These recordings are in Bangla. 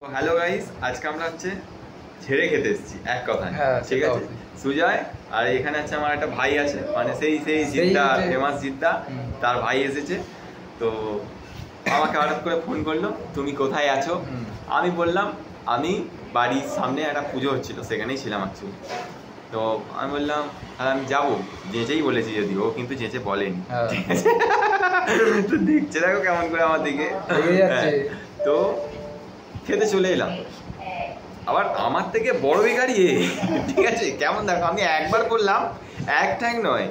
হ্যালো গাইস, আজকে আমরা হচ্ছে ছেড়ে খেতে এসেছি এক কথায়। ঠিক আছে, সুজয় আর এখানে আছে আমার একটা ভাই আছে, মানে সেই জিদ্দা, ফেমাস জিদ্দা, তার ভাই এসেছে। তো আমাকে হঠাৎ করে ফোন করলো, তুমি কোথায় আছো? আমি বললাম আমি বাড়ির সামনে একটা পুজো হচ্ছিল, সেখানেই ছিলাম অ্যাকচুয়ালি। তো আমি বললাম তাহলে আমি যাবো, যেচেই বলেছি, যদি ও কিন্তু যেচে বলেনি। ঠিক আছে, তো দেখছে দেখো কেমন করে আমার দিকে। তো খেতে চলে এলাম, আবার আমার থেকে বড় বেকারি। ঠিক আছে, কেমন দেখো, আমি একবার করলাম, এক ঠ্যাং নয়,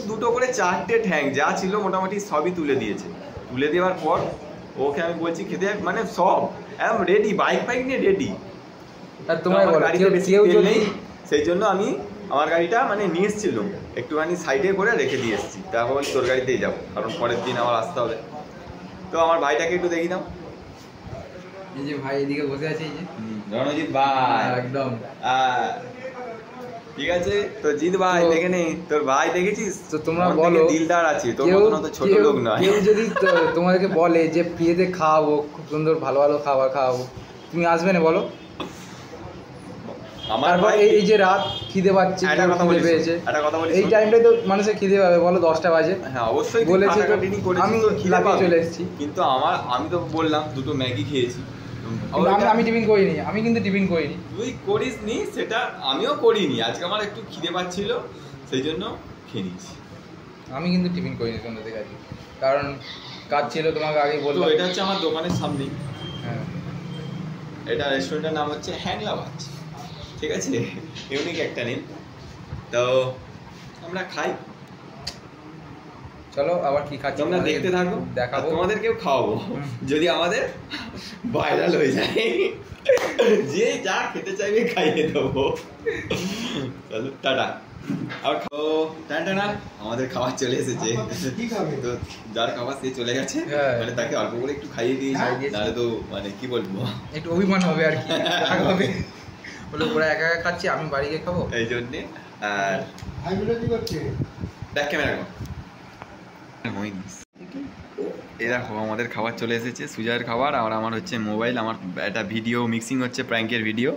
দুটো করে চারটে ঠ্যাং যা ছিল মোটামুটি সবই তুলে দিয়েছে। তুলে দেওয়ার পর ওকে আমি বলছি খেতে, মানে সব একদম রেডি, বাইক নিয়ে রেডি। তোমার গাড়িতে বেশি তেল নেই, সেই জন্য আমি আমার গাড়িটা মানে নিয়ে এসেছিলাম, একটুখানি সাইডে করে রেখে দিয়ে এসেছি। তারপর তোর গাড়িতেই যাবো, কারণ পরের দিন আমার আসতে হবে। তো আমার ভাইটাকে একটু দেখি দাও। এই যে ভাই এদিকে বসে আছে, এই যে রণজিৎ ভাই, একদম ঠিক আছে। তো জিৎ ভাই দেখে নে, তোর ভাই দেখেছিস তো? তোমরা বলো, দিলদার আছে, তোর মতন তো ছোট লোক নয়। কেউ যদি তোমাদেরকে বলে যে ফ্রিতে খাওয়াবো, খুব সুন্দর ভালো ভালো খাবার খাওয়াবো, তুমি আসবে না বলো? আমার ভাই এই যে রাত খিদে পাচ্ছে, খিদে পেয়েছে, এই টাইমটাই তো মানুষের খিদে পাবে, বলো 10টা বাজে। হ্যাঁ অবশ্যই বলেছি তো, আমি লাগিয়ে চলে এসেছি। কিন্তু আমি তো বললাম দুটো ম্যাগি খেয়েছি। আমি টিফিন করিনি, আমি কিন্তু টিফিন করিনি। তুই করিস নি, সেটা আমিও করিনি। আজকে আমার একটু খিদে পাচ্ছিল, সেই জন্য খেয়ে নিয়েছি। আমি কিন্তু টিফিন করিনি সন্ধ্যা থেকে আজকে, কারণ কাজ ছিল, তোমাকে আগেই বললাম। এটা হচ্ছে আমার দোকানের সামনেই। হ্যাঁ, এটা রেস্টুরেন্টের নাম হচ্ছে হ্যাংলাবাজ। ঠিক আছে, ইউনিক একটা নেম। তো আমরা খাই, চলো আবার কি খাচ্ছি তোমরা দেখতে থাকো, দেখাবো, তোমাদেরকেও খাওয়াবো যদি আমাদের ভাইরাল হয়ে যায়। যে যা খেতে চাইবে খাইয়ে দেবো। চলো টাটা। আর টাটা, আমাদের খাবার চলে এসেছে। তো যার খাবার সে চলে গেছে, মানে তাকে অল্প করে একটু খাইয়ে দিয়েছি, নাহলে তো মানে কি বলবো, একটু অভিমান হবে আর কি, হবে বলে ওরা একা একা খাচ্ছে, আমি বাড়ি গিয়ে খাবো, এই জন্যে। আর দেখ ক্যামেরা এই দেখো আমাদের খাবার চলে এসেছে, সুজয়ের খাবার। আর আমার হচ্ছে মোবাইল, আমার একটা ভিডিও মিক্সিং হচ্ছে, প্র্যাঙ্কের ভিডিও।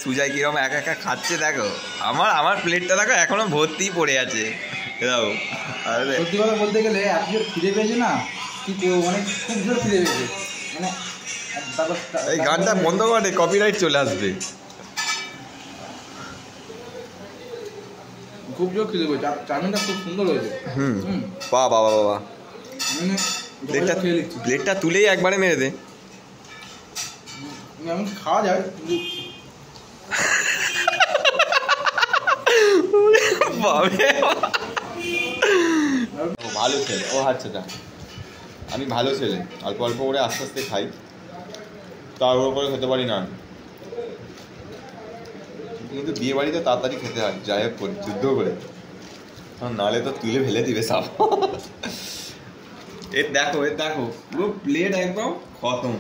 সুজয় কিরকম একা একা খাচ্ছে দেখো, আমার প্লেটটা দেখো এখনো ভর্তি পড়ে আছে। সত্যি কথা বলতে গেলে এত জোর খিদে পেয়েছে না, কি মানে খুব জোর খিদে পেয়েছে, মানে এই গানটা বন্ধ করে, কপিরাইট চলে আসবে। খুব জোর খিদে পেয়েছে, চাউমিনটা খুব সুন্দর হয়েছে। বাবা প্লেটটা তুলেই একবারে মেরে দে। এমন খাওয়া যায়, ভালো ছেলে ও, আচ্ছা আমি ভালো ছেলে, অল্প অল্প করে আস্তে আস্তে খাই, তার উপরে খেতে পারি না। কিন্তু বিয়ে বাড়িতে তাড়াতাড়ি খেতে হয়, যাই হোক করে যুদ্ধ করে, নাহলে তো তুলে ফেলে দিবে সব। এর দেখো পুরো প্লেট একদম খতম।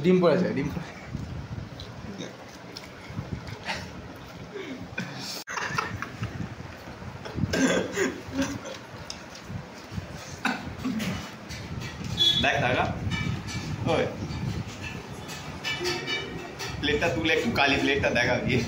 ডিম পড়েছে, ডিম পড়ে দেখ টাকা, ওই প্লেটটা তুলে একটু কালি প্লেটটা দেখা গিয়ে।